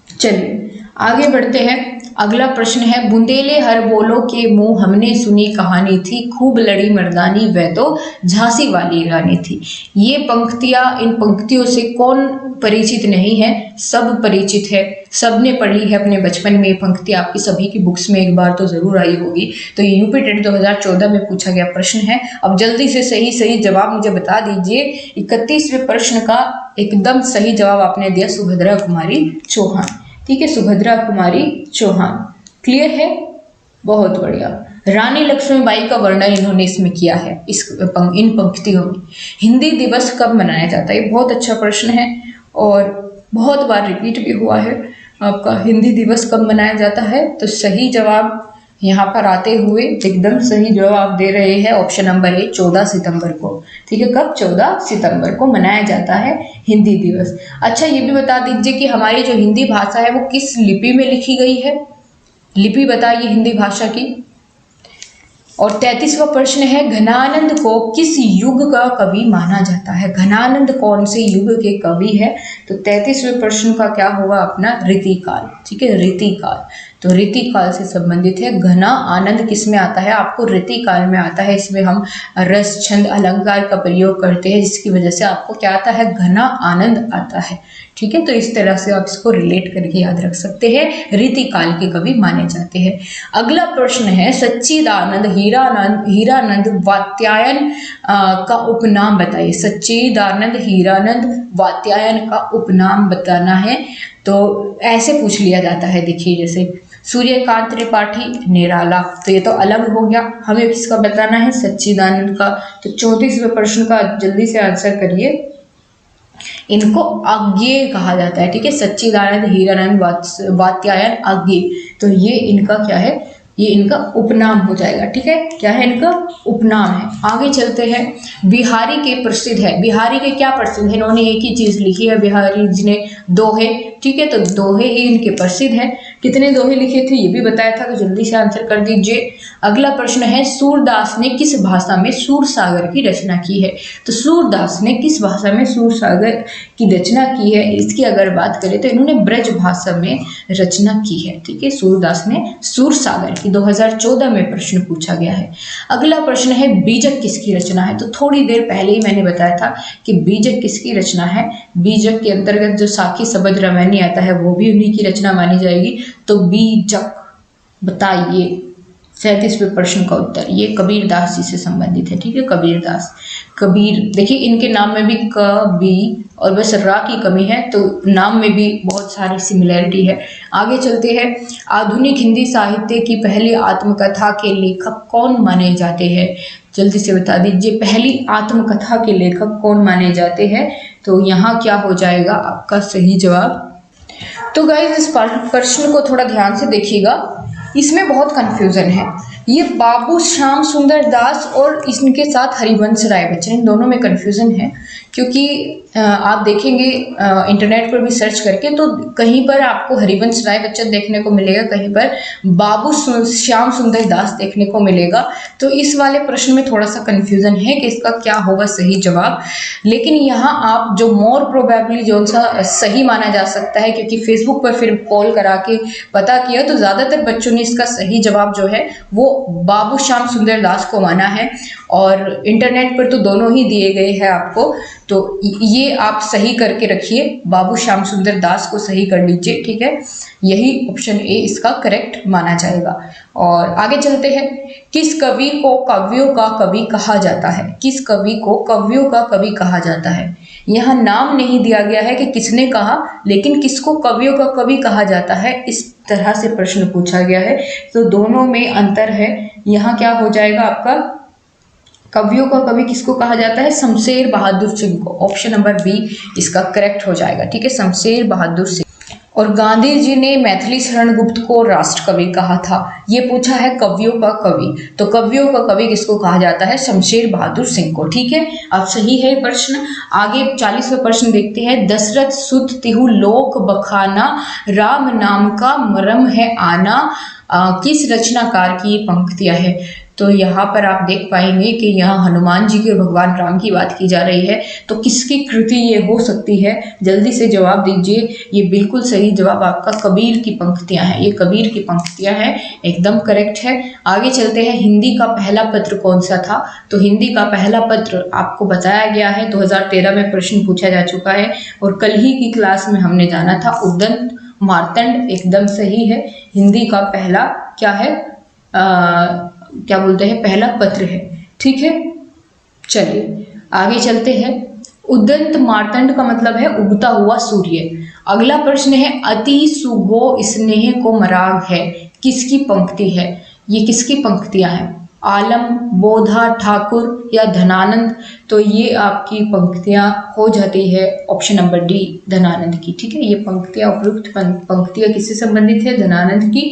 चलिए आगे बढ़ते हैं। अगला प्रश्न है, बुंदेले हर बोलो के मुंह हमने सुनी कहानी थी, खूब लड़ी मर्दानी वह तो झांसी वाली रानी थी। ये पंक्तियां, इन पंक्तियों से कौन परिचित नहीं है? सब परिचित है, सबने पढ़ी है अपने बचपन में। ये पंक्ति आपकी सभी की बुक्स में एक बार तो जरूर आई होगी। तो ये यूपी टेट 2014 में पूछा गया प्रश्न है। अब जल्दी से सही सही जवाब मुझे बता दीजिए। 31वें प्रश्न का एकदम सही जवाब आपने दिया सुभद्रा कुमारी चौहान। ठीक है, सुभद्रा कुमारी चौहान। क्लियर है, बहुत बढ़िया। रानी लक्ष्मीबाई का वर्णन इन्होंने इसमें किया है, इन पंक्तियों में। हिंदी दिवस कब मनाया जाता है? बहुत अच्छा प्रश्न है और बहुत बार रिपीट भी हुआ है आपका। हिंदी दिवस कब मनाया जाता है? तो सही जवाब यहाँ पर आते हुए एकदम सही जवाब दे रहे हैं ऑप्शन नंबर ए, 14 सितंबर को। ठीक है, कब? 14 सितंबर को मनाया जाता है हिंदी दिवस। अच्छा, ये भी बता दीजिए कि हमारी जो हिंदी भाषा है वो किस लिपि में लिखी गई है? लिपि बताइए हिंदी भाषा की। और 33वां प्रश्न है, घनानंद को किस युग का कवि माना जाता है? घनानंद कौन से युग के कवि है? तो 33वें प्रश्न का क्या होगा अपना? रीतिकाल। ठीक है, रीतिकाल। तो रीतिकाल से संबंधित है। घना आनंद किस में आता है? आपको रीतिकाल में आता है। इसमें हम रस, छंद, अलंकार का प्रयोग करते हैं, जिसकी वजह से आपको क्या आता है? घना आनंद आता है। ठीक है, तो इस तरह से आप इसको रिलेट करके याद रख सकते हैं। रीतिकाल के कवि माने जाते हैं। अगला प्रश्न है, सच्चिदानंद हीरानंद वात्यायन का उपनाम बताइए। सच्चिदानंद हीरानंद वात्यायन का उपनाम बताना है। तो ऐसे पूछ लिया जाता है, देखिए जैसे सूर्यकांत त्रिपाठी, निराला, तो ये तो अलग हो गया। हमें किसका बताना है? सच्चिदानंद का। तो 34वें प्रश्न का जल्दी से आंसर करिए। इनको अज्ञेय कहा जाता है। ठीक है, सच्चिदानंद हीरानंद वात्यायन अज्ञेय, तो ये इनका क्या है? ये इनका उपनाम हो जाएगा। ठीक है, क्या है? इनका उपनाम है। आगे चलते हैं। बिहारी के प्रसिद्ध है। बिहारी के क्या प्रसिद्ध है? इन्होंने एक ही चीज लिखी है बिहारी जी ने, दोहे। ठीक है, तो दोहे ही इनके प्रसिद्ध है। कितने दोहे लिखे थे ये भी बताया था, तो जल्दी से आंसर कर दीजिए। अगला प्रश्न है, सूरदास ने किस भाषा में सूरसागर की रचना की है? तो सूरदास ने किस भाषा में सूरसागर की रचना की है? इसकी अगर बात करें तो इन्होंने ब्रज भाषा में रचना की है। ठीक है, सूरदास ने सूरसागर की। 2014 में प्रश्न पूछा गया है। अगला प्रश्न है, बीजक किसकी रचना है? तो थोड़ी देर पहले ही मैंने बताया था कि बीजक किसकी रचना है। बीजक के अंतर्गत जो साखी शबद रामायणी आता है वो भी उन्हीं की रचना मानी जाएगी। तो बीजक बताइए। 37वें प्रश्न का उत्तर, ये कबीरदास जी से संबंधित है। ठीक है, कबीरदास, कबीर, देखिए इनके नाम में भी क, बी और बस रा की कमी है, तो नाम में भी बहुत सारी सिमिलैरिटी है। आगे चलते हैं। आधुनिक हिंदी साहित्य की पहली आत्मकथा के लेखक कौन माने जाते हैं? जल्दी से बता दीजिए, पहली आत्मकथा के लेखक कौन माने जाते हैं? तो यहाँ क्या हो जाएगा आपका सही जवाब? तो गाइस, इस प्रश्न को थोड़ा ध्यान से देखिएगा, इसमें बहुत कंफ्यूजन है। ये बाबू श्याम सुंदर दास और इनके साथ हरिवंश राय बच्चन, इन दोनों में कंफ्यूजन है। क्योंकि आप देखेंगे इंटरनेट पर भी सर्च करके, तो कहीं पर आपको हरिवंश राय बच्चन देखने को मिलेगा, कहीं पर बाबू श्याम सुंदर दास देखने को मिलेगा। तो इस वाले प्रश्न में थोड़ा सा कंफ्यूजन है कि इसका क्या होगा सही जवाब। लेकिन यहाँ आप जो मोर प्रोबेबली जो सा सही माना जा सकता है, क्योंकि फेसबुक पर फिर कॉल करा के पता किया तो ज़्यादातर बच्चों ने इसका सही जवाब जो है वो बाबू श्याम सुंदर दास को माना है। और इंटरनेट पर तो दोनों ही दिए गए हैं आपको, तो ये आप सही करके रखिए, बाबू श्याम सुंदर दास को सही कर लीजिए। ठीक है, यही ऑप्शन ए इसका करेक्ट माना जाएगा। और आगे चलते हैं। किस कवि को कवियों का कवि कहा जाता है? किस कवि को कवियों का कवि कहा जाता है? यहाँ नाम नहीं दिया गया है कि किसने कहा, लेकिन किसको कवियों का कवि कहा जाता है, इस तरह से प्रश्न पूछा गया है। तो दोनों में अंतर है। यहाँ क्या हो जाएगा आपका? कवियों का कवि किसको कहा जाता है? शमशेर बहादुर सिंह को। ऑप्शन नंबर बी इसका करेक्ट हो जाएगा। ठीक है, शमशेर बहादुर सिंह। और गांधी जी ने मैथिली शरण गुप्त को राष्ट्र कवि कहा था। ये पूछा है कवियों का कवि, तो कवियों का कवि किसको कहा जाता है? शमशेर बहादुर सिंह को। ठीक है, अब सही है प्रश्न। आगे 40वां प्रश्न देखते हैं। दशरथ सुत तिहु लोक बखाना, राम नाम का मरम है आना, किस रचनाकार की ये पंक्तियां है? तो यहाँ पर आप देख पाएंगे कि यहाँ हनुमान जी के और भगवान राम की बात की जा रही है। तो किसकी कृति ये हो सकती है? जल्दी से जवाब दीजिए। ये बिल्कुल सही जवाब आपका कबीर की पंक्तियां हैं। ये कबीर की पंक्तियां हैं, एकदम करेक्ट है। आगे चलते हैं। हिंदी का पहला पत्र कौन सा था? तो हिंदी का पहला पत्र आपको बताया गया है, 2013 में प्रश्न पूछा जा चुका है और कल ही की क्लास में हमने जाना था। उद्दंत मार्तंड एकदम सही है। हिंदी का पहला क्या है? क्या बोलते हैं? पहला पत्र है। ठीक है, चलिए आगे चलते हैं। उदंत मार्तंड का मतलब है उगता हुआ सूर्य। अगला प्रश्न है, अति सुगो स्नेह को मराग है, किसकी पंक्ति है? ये किसकी पंक्तियां हैं? आलम, बोधा, ठाकुर या धनानंद? तो ये आपकी पंक्तियां हो जाती है ऑप्शन नंबर डी, धनानंद की। ठीक है, ये पंक्तियां, उपयुक्त पंक्तियां किससे संबंधित है? धनानंद की।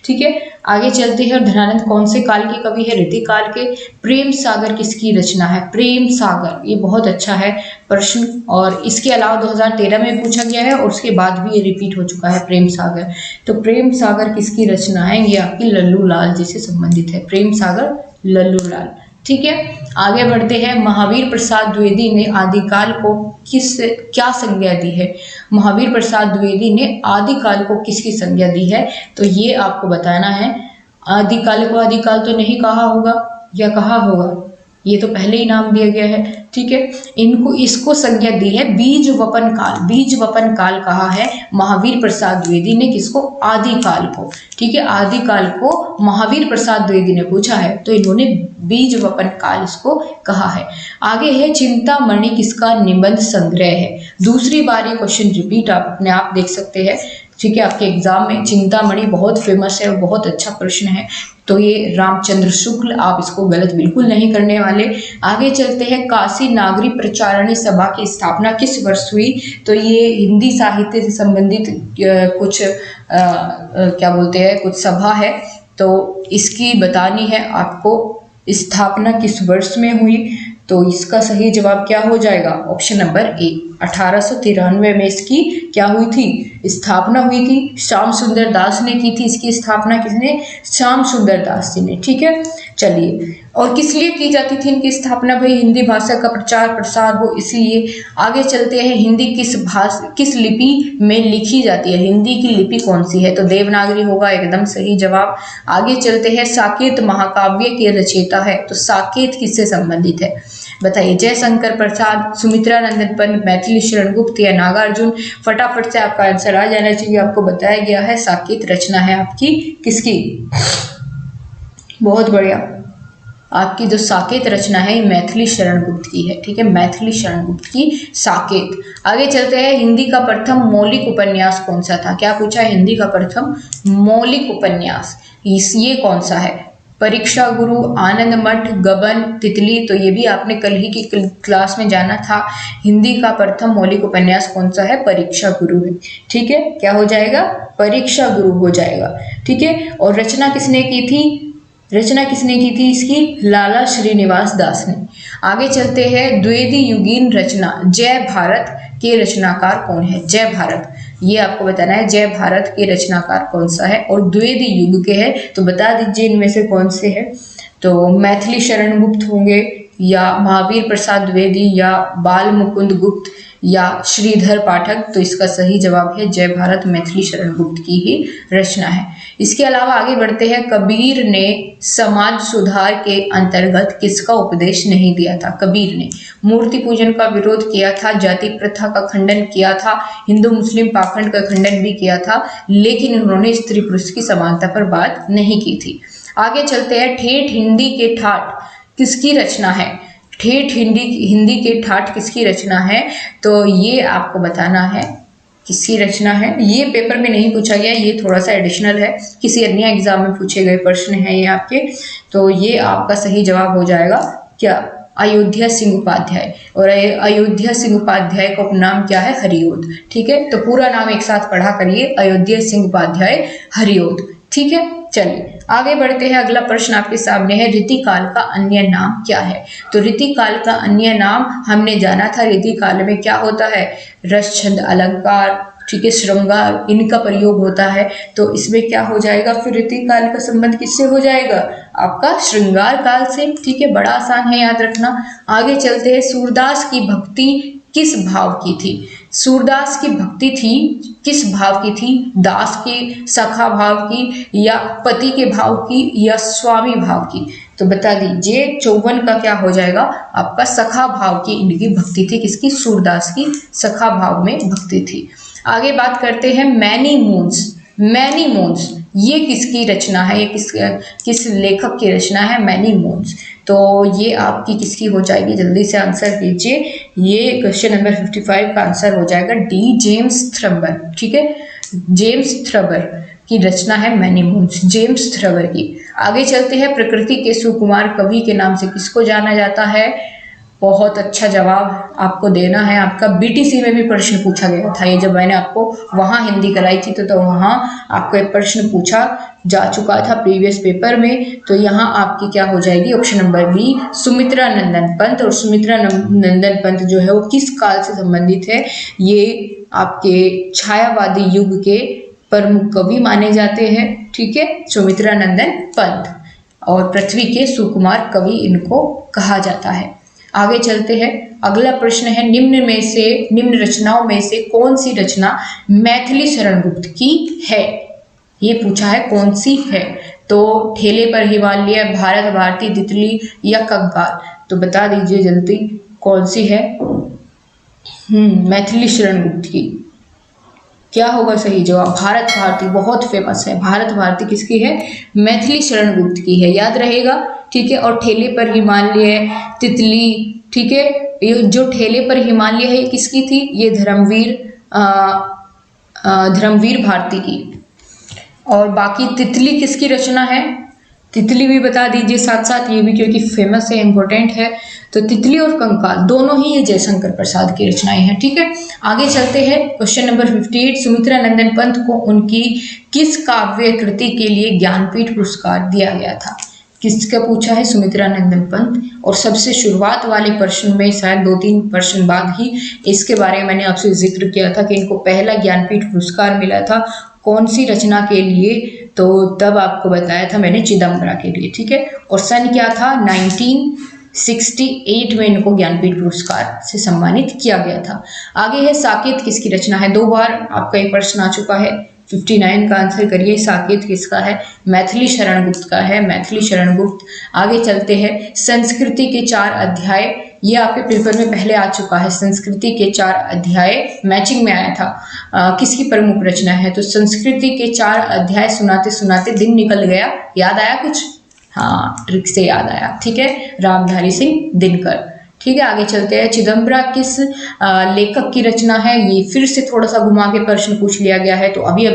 ठीक है, आगे चलते हैं। धनानंद कौन से काल के कवि है? रीतिकाल के। प्रेम सागर किसकी रचना है? प्रेम सागर, ये बहुत अच्छा है प्रश्न, और इसके अलावा 2013 में पूछा गया है और उसके बाद भी ये रिपीट हो चुका है प्रेम सागर। तो प्रेम सागर किसकी रचना है? ये आपकी लल्लू लाल जी से संबंधित है। प्रेम सागर लल्लू लाल। ठीक है, आगे बढ़ते हैं। महावीर प्रसाद द्विवेदी ने आदिकाल को क्या संज्ञा दी है? महावीर प्रसाद द्विवेदी ने आदिकाल को किसकी संज्ञा दी है? तो ये आपको बताना है। आदिकाल को आदिकाल तो नहीं कहा होगा, या कहा होगा? ये तो पहले ही नाम दिया गया है। ठीक है, इसको संज्ञा दी है बीज वपन काल। बीज वपन काल कहा है महावीर प्रसाद द्विवेदी ने किसको? आदिकाल को। ठीक है, आदिकाल को महावीर प्रसाद द्विवेदी ने पूछा है, तो इन्होंने बीज वपन काल इसको कहा है। आगे है चिंतामणि किसका निबंध संग्रह है? दूसरी बार ये क्वेश्चन रिपीट आप अपने आप देख सकते हैं। ठीक है, आपके एग्जाम में चिंतामणि बहुत फेमस है और बहुत अच्छा प्रश्न है, तो ये रामचंद्र शुक्ल, आप इसको गलत बिल्कुल नहीं करने वाले। आगे चलते हैं। काशी नागरी प्रचारणी सभा की स्थापना किस वर्ष हुई? तो ये हिंदी साहित्य से संबंधित कुछ क्या बोलते हैं, कुछ सभा है, तो इसकी बतानी है आपको स्थापना किस वर्ष में हुई। तो इसका सही जवाब क्या हो जाएगा? ऑप्शन नंबर ए, 1893 में इसकी क्या हुई थी? स्थापना हुई थी। श्याम सुंदर दास ने की थी इसकी स्थापना। किसने? श्याम सुंदर दास जी ने। ठीक है, चलिए, और किस लिए की जाती थी इनकी स्थापना? भाई हिंदी भाषा का प्रचार प्रसार हो, इसलिए। आगे चलते हैं। हिंदी किस लिपि में लिखी जाती है? हिंदी की लिपि कौन सी है? तो देवनागरी होगा एकदम सही जवाब। आगे चलते हैं। साकेत महाकाव्य के रचयिता है, तो साकेत किससे संबंधित है? बताइए। जयशंकर प्रसाद, सुमित्रा नंदन पंत, मैथिली शरण गुप्त या नागार्जुन? फटाफट से आपका आंसर आ जाना चाहिए। आपको बताया गया है साकेत रचना है आपकी किसकी? बहुत बढ़िया, आपकी जो साकेत रचना है ये मैथिली शरण गुप्त की है। ठीक है, मैथिली शरण गुप्त की साकेत। आगे चलते हैं। हिंदी का प्रथम मौलिक उपन्यास कौन सा था? क्या पूछा है? हिंदी का प्रथम मौलिक उपन्यास ये कौन सा है? परीक्षा गुरु, आनंद मठ, गबन, तितली? तो ये भी आपने कल ही की क्लास में जाना था। हिंदी का प्रथम मौलिक उपन्यास कौन सा है? परीक्षा गुरु है। ठीक है, क्या हो जाएगा? परीक्षा गुरु हो जाएगा। ठीक है, और रचना किसने की थी? रचना किसने की थी इसकी? लाला श्रीनिवास दास ने। आगे चलते हैं। द्विवेदी युगीन रचना जय भारत के रचनाकार कौन है? जय भारत, ये आपको बताना है। जय भारत के रचनाकार कौन सा है और द्विवेदी युग के हैं, तो बता दीजिए इनमें से कौन से हैं। तो मैथिली शरण गुप्त होंगे, या महावीर प्रसाद द्विवेदी, या बाल मुकुंद गुप्त, या श्रीधर पाठक? तो इसका सही जवाब है जय भारत, मैथिली शरण गुप्त की ही रचना है। इसके अलावा आगे बढ़ते हैं। कबीर ने समाज सुधार के अंतर्गत किसका उपदेश नहीं दिया था? कबीर ने मूर्ति पूजन का विरोध किया था, जाति प्रथा का खंडन किया था, हिंदू मुस्लिम पाखंड का खंडन भी किया था, लेकिन उन्होंने स्त्री पुरुष की समानता पर बात नहीं की थी। आगे चलते हैं। ठेठ हिंदी के ठाठ किसकी रचना है? ठेठ हिंदी के ठाठ किसकी रचना है? तो ये आपको बताना है किसकी रचना है। ये पेपर में नहीं पूछा गया, ये थोड़ा सा एडिशनल है, किसी अन्य एग्जाम में पूछे गए प्रश्न है ये आपके। तो ये आपका सही जवाब हो जाएगा क्या? अयोध्या सिंह उपाध्याय। और अयोध्या सिंह उपाध्याय का उपनाम क्या है? हरिओद। ठीक है, तो पूरा नाम एक साथ पढ़ा करिए, अयोध्या सिंह उपाध्याय हरिओद। ठीक है, चलिए आगे बढ़ते हैं। अगला प्रश्न आपके सामने है। रीतिकाल का अन्य नाम क्या है? तो रीतिकाल का अन्य नाम हमने जाना था। रीतिकाल में क्या होता है? रस, छंद, अलंकार, ठीक है, श्रृंगार, इनका प्रयोग होता है। तो इसमें क्या हो जाएगा? फिर रीतिकाल का संबंध किससे हो जाएगा? आपका श्रृंगार काल से। ठीक है, बड़ा आसान है, याद रखना। आगे चलते हैं। सूरदास की भक्ति किस भाव की थी? सूरदास की भक्ति थी किस भाव की थी? दास की, सखा भाव की, या पति के भाव की, या स्वामी भाव की? तो बता दीजिए। 54 का क्या हो जाएगा? आपका सखा भाव की इनकी भक्ति थी। किसकी? सूरदास की सखा भाव में भक्ति थी। आगे बात करते हैं। मैनी मून्स, मैनी मून्स ये किसकी रचना है? ये किस लेखक की रचना है? Many moons. तो ये आपकी किसकी हो जाएगी? जल्दी से आंसर कीजिए। ये क्वेश्चन नंबर 55 का आंसर हो जाएगा डी, जेम्स थ्रबर। ठीक है, जेम्स थ्रबर की रचना है मैनी मून्स, जेम्स थ्रबर की। आगे चलते हैं। प्रकृति के सुकुमार कवि के नाम से किसको जाना जाता है? बहुत अच्छा जवाब आपको देना है। आपका बीटीसी में भी प्रश्न पूछा गया था, ये जब मैंने आपको वहाँ हिंदी कराई थी तो वहाँ आपको एक प्रश्न पूछा जा चुका था प्रीवियस पेपर में। तो यहाँ आपकी क्या हो जाएगी? ऑप्शन नंबर बी, सुमित्रा नंदन पंत। और सुमित्रा नंदन पंत जो है वो किस काल से संबंधित है? ये आपके छायावादी युग के प्रमुख कवि माने जाते हैं। ठीक है, सुमित्रा नंदन पंत। और पृथ्वी के सुकुमार कवि इनको कहा जाता है। आगे चलते हैं। अगला प्रश्न है, निम्न रचनाओं में से कौन सी रचना मैथिली शरण गुप्त की है? ये पूछा है कौन सी है। तो ठेले पर हिमालय, भारत भारती, तितली या कंकाल। तो बता दीजिए जल्दी कौन सी है। मैथिली शरण गुप्त की। क्या होगा सही जवाब? भारत भारती, बहुत फेमस है। भारत भारती किसकी है? मैथिली शरण गुप्त की है, याद रहेगा। ठीक है। और ठेले पर हिमालय, तितली, ठीक है, ये जो ठेले पर हिमालय है किसकी थी? ये धर्मवीर भारती की। और बाकी तितली किसकी रचना है? तितली भी बता दीजिए साथ साथ, ये भी क्योंकि फेमस है, इंपॉर्टेंट है। तो तितली और कंकाल दोनों ही ये जयशंकर प्रसाद की रचनाएं हैं। ठीक है। आगे चलते हैं। क्वेश्चन नंबर 58, सुमित्रा नंदन पंत को उनकी किस काव्य कृति के लिए ज्ञानपीठ पुरस्कार दिया गया था? किसका पूछा है? सुमित्रा नंदन पंत। और सबसे शुरुआत वाले प्रश्न में, शायद 2-3 प्रश्न बाद ही इसके बारे में मैंने आपसे जिक्र किया था कि इनको पहला ज्ञानपीठ पुरस्कार मिला था। कौन सी रचना के लिए? तो तब आपको बताया था मैंने, चिदम्बरा के लिए। ठीक है। और सन क्या था? 1968 में इनको ज्ञानपीठ पुरस्कार से सम्मानित किया गया था। आगे है, साकेत किसकी रचना है? 2 बार आपका ये प्रश्न आ चुका है। 59 का आंसर करिए। साकेत किसका है? मैथिली शरण गुप्त का है, मैथिली शरण गुप्त। आगे चलते हैं। संस्कृति के 4 अध्याय, ये आपके पेपर में पहले आ चुका है। संस्कृति के 4 अध्याय मैचिंग में आया था। किसकी प्रमुख रचना है? तो संस्कृति के 4 अध्याय सुनाते सुनाते दिन निकल गया। याद आया कुछ? हाँ, ट्रिक से याद आया। ठीक है। रामधारी सिंह दिनकर। ठीक है। आगे चलते हैं। चिदम्बरा किस लेखक की रचना है? ये फिर से थोड़ा सा घुमा के प्रश्न पूछ लिया गया है। तो अभी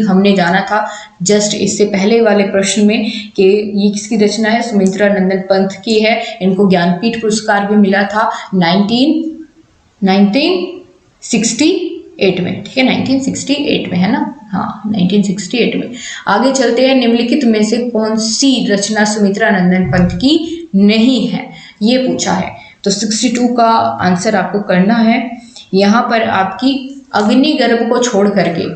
हमने जाना था जस्ट इससे पहले वाले प्रश्न में कि ये किसकी रचना है? सुमित्रा नंदन पंत की है। इनको ज्ञानपीठ पुरस्कार भी मिला था 1968 में। ठीक है, 1968 में है ना? हाँ, 1968 में। आगे चलते हैं। निम्नलिखित में से कौन सी रचना सुमित्रा नंदन पंत की नहीं है? ये पूछा है। तो 62 का आंसर आपको करना है। यहाँ पर आपकी अग्निगर्भ को छोड़ करके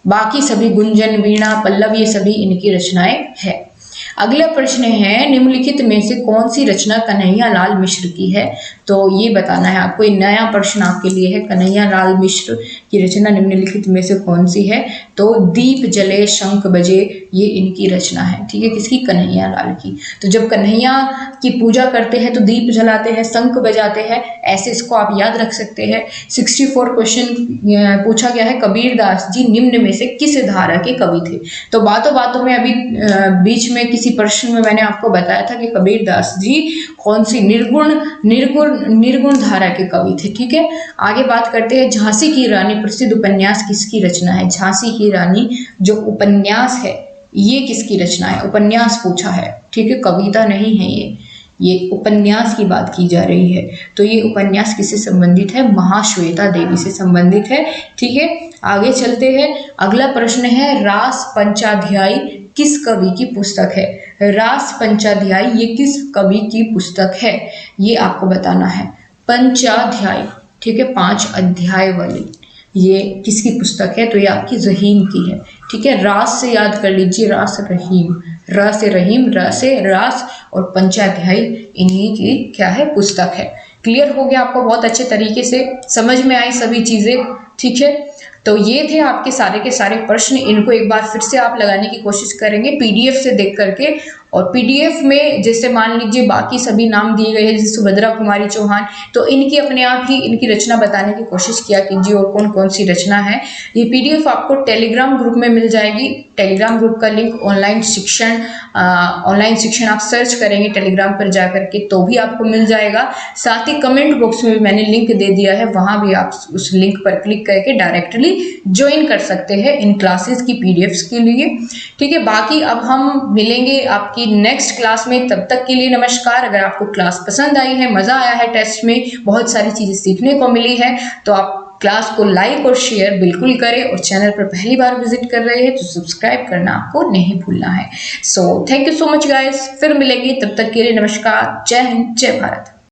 बाकी सभी, गुंजन, वीणा, पल्लव, ये सभी इनकी रचनाएं हैं। अगला प्रश्न है, निम्नलिखित में से कौन सी रचना कन्हैया लाल मिश्र की है? तो ये बताना है आपको। ये नया प्रश्न आपके लिए है। कन्हैया लाल मिश्र की रचना निम्नलिखित में से कौन सी है? तो दीप जले शंख बजे, ये इनकी रचना है। ठीक है, किसकी? कन्हैया लाल की। तो जब कन्हैया की पूजा करते हैं तो दीप जलाते हैं, शंख बजाते हैं, ऐसे इसको आप याद रख सकते हैं। 64 क्वेश्चन पूछा गया है, कबीर दास जी निम्न में से किस धारा के कवि थे? तो बातों बातों में अभी बीच में किसी प्रश्न में मैंने आपको बताया था कि कबीर दास जी कौन सी निर्गुण धारा के कवि थे। ठीक है। आगे बात करते हैं। झांसी की रानी प्रसिद्ध उपन्यास किसकी रचना है? झांसी की रानी जो उपन्यास है, ये किसकी रचना है? उपन्यास पूछा है। ठीक है, कविता नहीं है ये उपन्यास की बात की जा रही है। तो ये उपन्यास किससे संबंधित है? महाश्वेता देवी से संबंधित है। ठीक है। आगे चलते हैं। अगला प्रश्न है, रास पंचाध्यायी किस कवि की पुस्तक है? रास पंचाध्यायी ये किस कवि की पुस्तक है? ये आपको बताना है। पंचाध्यायी, ठीक है, 5 अध्याय वाली, ये किसकी पुस्तक है? तो ये आपकी रहीम की है। ठीक है। रास से याद कर लीजिए, रास रहीम, र से रहीम, र से रास, और पंचाध्यायी इन्हीं की क्या है? पुस्तक है। क्लियर हो गया आपको? बहुत अच्छे तरीके से समझ में आई सभी चीजें। ठीक है। तो ये थे आपके सारे के सारे प्रश्न। इनको एक बार फिर से आप लगाने की कोशिश करेंगे पीडीएफ से देख करके। और पीडीएफ में जैसे मान लीजिए बाकी सभी नाम दिए गए हैं, जैसे सुभद्रा कुमारी चौहान, तो इनकी अपने आप ही इनकी रचना बताने की कोशिश किया कीजिए और कौन कौन सी रचना है। ये पीडीएफ आपको टेलीग्राम ग्रुप में मिल जाएगी। टेलीग्राम ग्रुप का लिंक ऑनलाइन शिक्षण आप सर्च करेंगे टेलीग्राम पर जा करके तो भी आपको मिल जाएगा। साथ ही कमेंट बॉक्स में भी मैंने लिंक दे दिया है, वहां भी आप उस लिंक पर क्लिक करके डायरेक्टली ज्वाइन कर सकते हैं इन क्लासेस की पीडीएफ्स के लिए। ठीक है। बाकी अब हम मिलेंगे आपकी नेक्स्ट क्लास में। तब तक के लिए नमस्कार। अगर आपको क्लास पसंद आई है, मजा आया है, टेस्ट में बहुत सारी चीजें सीखने को मिली है, तो आप क्लास को लाइक और शेयर बिल्कुल करें। और चैनल पर पहली बार विजिट कर रहे हैं तो सब्सक्राइब करना आपको नहीं भूलना है। So thank you so much guys. फिर मिलेंगे, तब तक के लिए नमस्कार। जय हिंद, जय भारत।